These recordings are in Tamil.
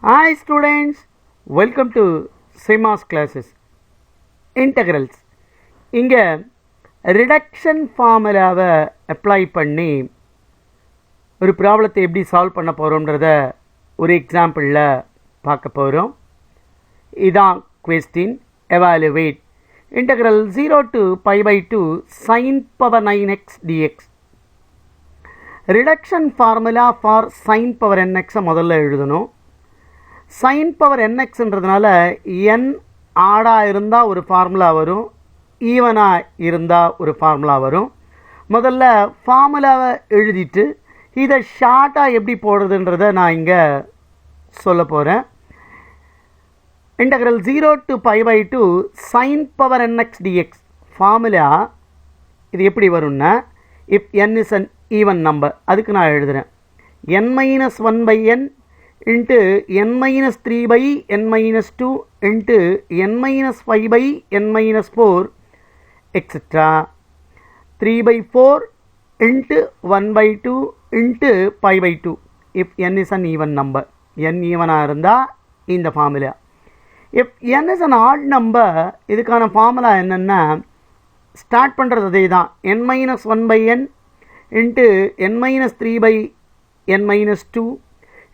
Hi students, welcome to Simas classes. Integrals. இங்க reduction formulaவை apply பண்ணி ஒரு ப்ராப்ளத்தை எப்படி சால்வ் பண்ண போறோம்ன்றத ஒரு எக்ஸாம்பிள்ல பார்க்க போறோம். இதான் question. Evaluate integral 0 to pi by 2 sin power 9x dx. Reduction formula for sin power nx முதல்ல எழுதணும். sin power nx என்றதுனால n ஆடா இருந்தா ஒரு ஃபார்முலா வரும், ஈவனா இருந்தா ஒரு ஃபார்முலா வரும். முதல்ல ஃபார்முலாவை எழுதிட்டு இதை ஷார்ட்டா எப்படி போடுறதுன்றதை நான் இங்க சொல்ல போறேன். integral 0 to pi by 2 sin power nx dx formula இது எப்படி வரும்னா if n is an even number அதுக்கு நான் எழுதுறேன் n minus 1 by n into n minus 3 by n minus 2 into n minus 5 by n minus 4 etc. 3 by 4 into 1 by 2 into pi by 2 if n is an even number. n ஈவனா இருந்தா இந்த formula. if n is an odd number இதுக்கான ஃபார்முலா என்னன்னா ஸ்டார்ட் பண்றது அதே தான் n minus 1 by n into n minus 3 by n minus 2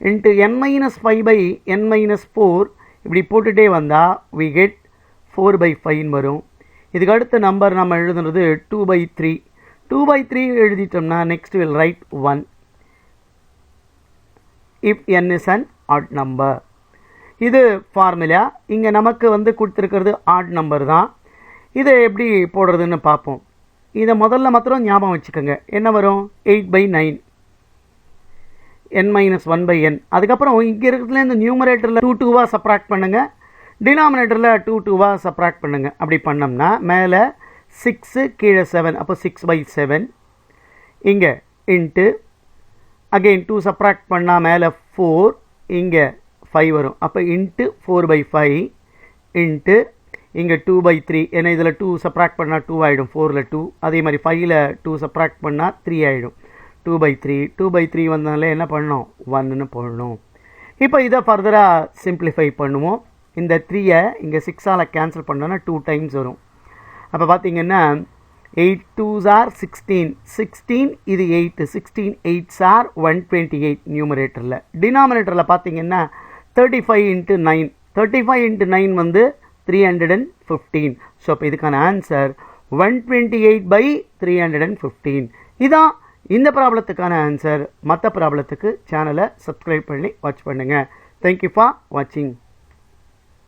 into n minus 5 by n minus 4 இப்படி போட்டுட்டே வந்தா we get 4 by 5 வரும். இதுக்கு அடுத்த நம்பர் நம்ம எழுதுறது 2 by 3. 2 by 3 எழுதிட்டோம்னா next we'll write 1 if n is an odd number. இது ஃபார்முலா. இங்க நமக்கு கொடுத்திருக்கிறது odd number தான். இதை எப்படி போடுறதுன்னு பார்ப்போம். இதை முதல்ல மாத்திரம் ஞாபகம் வச்சுக்கோங்க. என்ன வரும் 8 by 9 n minus 1 by n. அதுக்கப்புறம் இங்க இருக்கிறதுல இந்த நியூமரேட்டர்ல 2 2வா சப்ராக்ட் பண்ணுங்க, டினாமினேட்டர்ல 2 2வா சப்ராக்ட் பண்ணுங்க. அப்படி பண்ணோம்னா மேல 6 கீழே 7 அப்போ 6 by 7 இங்க இன்ட்டு அகைன் 2 சப்ராக்ட் பண்ணா மேல 4 இங்க 5 வரும். அப்போ இன்ட்டு 4 by 5 இன்ட்டு இங்க 2 by 3. ஏன்னா இதில் 2 சப்ராக்ட் பண்ணா 2 ஆயிடும், 4ல 2. அதே மாதிரி 5ல 2 சப்ராக்ட் பண்ணா 3 ஆயிடும். 2 by 3 2 by 3 வந்தனால என்ன பண்ணணும் 1ன்னு போடணும். இப்போ இதை ஃபர்தரா சிம்பிளிஃபை பண்ணுவோம். இந்த 3யை இங்க 6ஆல கேன்சல் பண்ணோம்னா 2 டைம்ஸ் வரும். அப்போ பார்த்தீங்கன்னா 8 2s are 16 16 இது 8 16 8s are 128 நியூமரேட்டர்ல. டினாமினேட்டர்ல பார்த்தீங்கன்னா 35 into 9 35 into 9 315. ஸோ அப்போ இதுக்கான ஆன்சர் 128 by 315. இதான் இந்த ப்ராப்ளத்துக்கான ஆன்சர். மற்ற ப்ராப்ளத்துக்கு சேனலை சப்ஸ்கிரைப் பண்ணி வாட்ச் பண்ணுங்க. தேங்க்யூ ஃபார் வாட்சிங்.